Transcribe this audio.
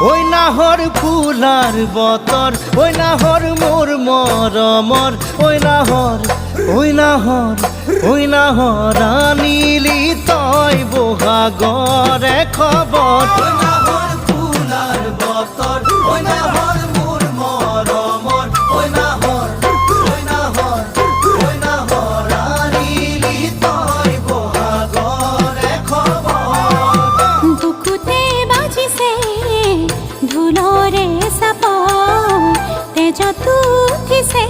ওই নাহর ফুলার বতর, ওই নাহর মোর মরমর, ওই নাহর, ওই নাহর, ওই নাহর আনিলি তই বহাগরে খবর। ওই নাহর ফুলার বতর, ওই নাহর মোর মরমর, ওই নাহর, ওই নাহর, ওই নাহর আনিলি তই বহাগরে খবর। বুকুতে বাজিছে ঢোলৰে চাপ, তেজতো উঠিছে